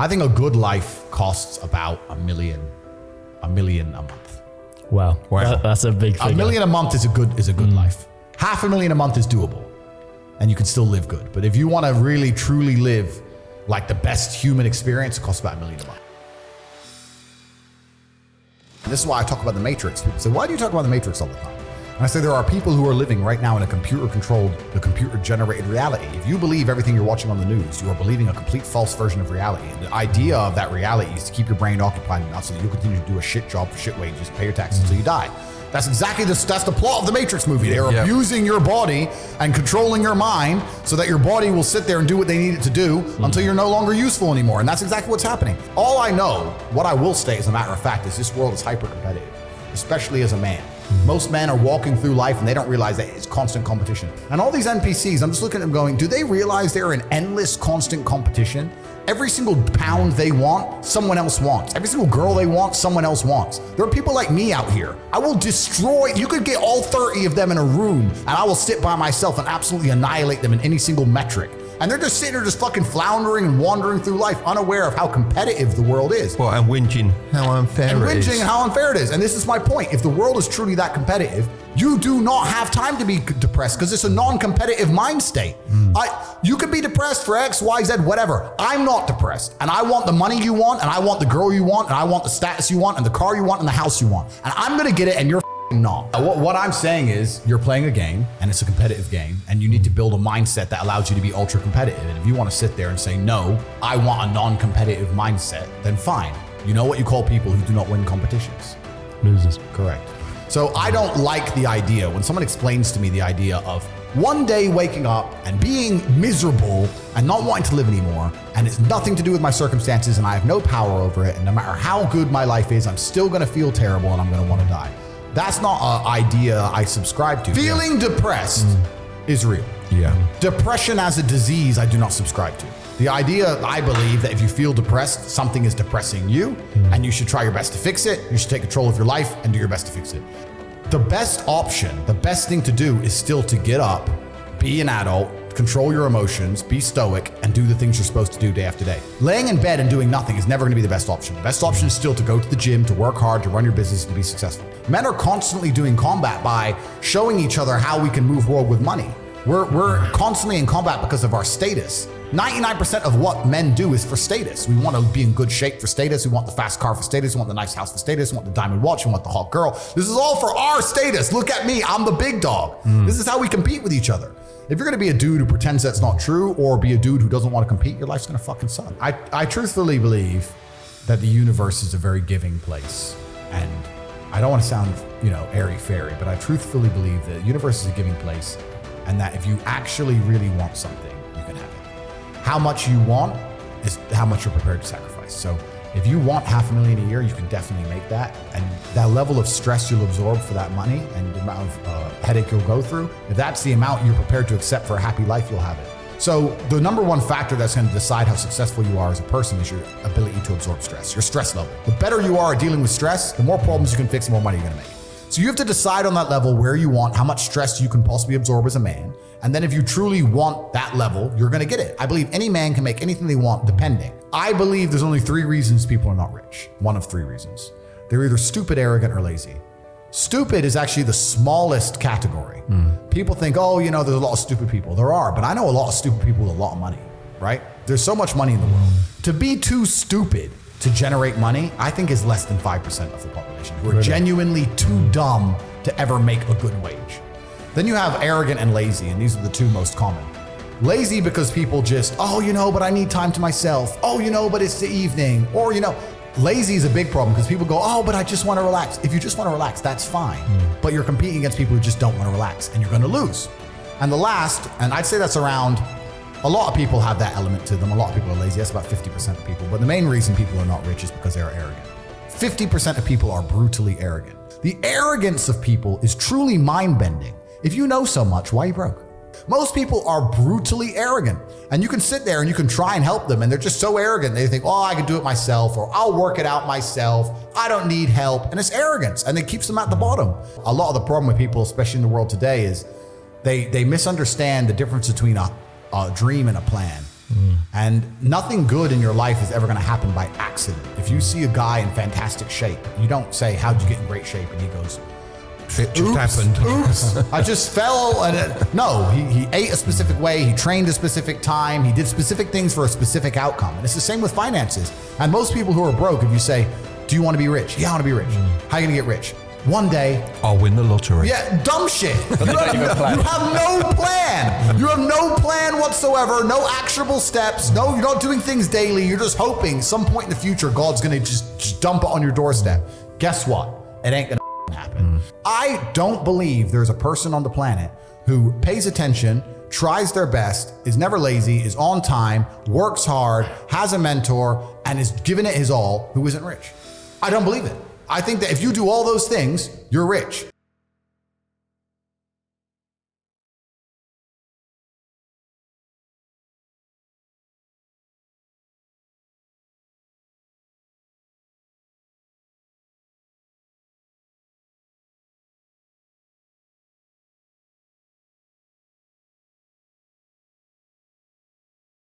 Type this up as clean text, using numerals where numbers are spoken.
I think a good life costs about $1 million a month. Wow. That's a big figure. $1 million a month is a good life. $500,000 a month is doable, and you can still live good. But if you want to really truly live like the best human experience, it costs about $1 million a month. And this is why I talk about the Matrix. People say, why do you talk about the Matrix all the time? And I say there are people who are living right now in a computer-generated reality. If you believe everything you're watching on the news, you are believing a complete false version of reality. And the idea of that reality is to keep your brain occupied enough so that you'll continue to do a shit job for shit wages, pay your taxes until you die. That's exactly that's the plot of the Matrix movie. They are abusing your body and controlling your mind so that your body will sit there and do what they need it to do until you're no longer useful anymore. And that's exactly what's happening. All I know, what I will say as a matter of fact, is this world is hyper competitive, especially as a man. Most men are walking through life and they don't realize that it's constant competition. And all these NPCs, I'm just looking at them going, do they realize they're in endless constant competition? Every single pound they want, someone else wants. Every single girl they want, someone else wants. There are people like me out here. I will destroy, you could get all 30 of them in a room and I will sit by myself and absolutely annihilate them in any single metric. And they're just sitting there just fucking floundering and wandering through life, unaware of how competitive the world is. Well, and whinging how unfair it is. And how unfair it is. And this is my point. If the world is truly that competitive, you do not have time to be depressed because it's a non-competitive mind state. You could be depressed for X, Y, Z, whatever. I'm not depressed. And I want the money you want, and I want the girl you want, and I want the status you want, and the car you want, and the house you want. And I'm gonna get it, and you're not. What I'm saying is you're playing a game and it's a competitive game and you need to build a mindset that allows you to be ultra competitive. And if you want to sit there and say, no, I want a non-competitive mindset, then fine. You know what you call people who do not win competitions? Losers. Correct. So I don't like the idea when someone explains to me the idea of one day waking up and being miserable and not wanting to live anymore, and it's nothing to do with my circumstances and I have no power over it, and no matter how good my life is, I'm still gonna feel terrible and I'm gonna wanna die. That's not an idea I subscribe to. Feeling depressed is real. Yeah. Depression as a disease, I do not subscribe to. The idea, I believe, that if you feel depressed, something is depressing you, and you should try your best to fix it. You should take control of your life and do your best to fix it. The best option, the best thing to do is still to get up, be an adult, control your emotions, be stoic, and do the things you're supposed to do day after day. Laying in bed and doing nothing is never gonna be the best option. The best option is still to go to the gym, to work hard, to run your business, to be successful. Men are constantly doing combat by showing each other how we can move forward with money. We're constantly in combat because of our status. 99% of what men do is for status. We want to be in good shape for status. We want the fast car for status. We want the nice house for status. We want the diamond watch. We want the hot girl. This is all for our status. Look at me, I'm the big dog. This is how we compete with each other. If you're gonna be a dude who pretends that's not true or be a dude who doesn't want to compete, your life's gonna fucking suck. I truthfully believe that the universe is a very giving place. And I don't want to sound, airy-fairy, but I truthfully believe that the universe is a giving place and that if you actually really want something, you can have it. How much you want is how much you're prepared to sacrifice. So if you want $500,000 a year, you can definitely make that. And that level of stress you'll absorb for that money and the amount of headache you'll go through, if that's the amount you're prepared to accept for a happy life, you'll have it. So the number one factor that's going to decide how successful you are as a person is your ability to absorb stress, your stress level. The better you are at dealing with stress, the more problems you can fix, the more money you're going to make. So you have to decide on that level where you want, how much stress you can possibly absorb as a man. And then if you truly want that level, you're going to get it. I believe any man can make anything they want depending. I believe there's only 3 reasons people are not rich. One of 3 reasons. They're either stupid, arrogant, or lazy. Stupid is actually the smallest category. People think, there's a lot of stupid people. There are, but I know a lot of stupid people with a lot of money, right? There's so much money in the world. To be too stupid to generate money, I think is less than 5% of the population who are genuinely too dumb to ever make a good wage. Then you have arrogant and lazy, and these are the 2 most common. Lazy because people just, but I need time to myself. But it's the evening. Or, lazy is a big problem because people go, but I just want to relax. If you just want to relax, that's fine. But you're competing against people who just don't want to relax and you're going to lose. And the last, and I'd say that's around, a lot of people have that element to them. A lot of people are lazy. That's about 50% of people. But the main reason people are not rich is because they are arrogant. 50% of people are brutally arrogant. The arrogance of people is truly mind-bending. If you know so much, why are you broke? Most people are brutally arrogant, and you can sit there and you can try and help them, and they're just so arrogant. They think, I can do it myself, or I'll work it out myself. I don't need help. And it's arrogance, and it keeps them at the bottom. A lot of the problem with people, especially in the world today, is they misunderstand the difference between a dream and a plan. And nothing good in your life is ever going to happen by accident. If you see a guy in fantastic shape, you don't say, how'd you get in great shape? And he goes, It just happened. Oops, I just fell. No, he ate a specific way. He trained a specific time. He did specific things for a specific outcome. And it's the same with finances. And most people who are broke, if you say, do you want to be rich? Yeah, I want to be rich. How are you going to get rich? One day, I'll win the lottery. yeah, dumb shit. You have no plan. You have no plan whatsoever, no actionable steps. No, you're not doing things daily. You're just hoping some point in the future, God's going to just dump it on your doorstep. Guess what? It ain't going to happen. I don't believe there's a person on the planet who pays attention, tries their best, is never lazy, is on time, works hard, has a mentor, and is giving it his all, who isn't rich. I don't believe it. I think that if you do all those things, you're rich.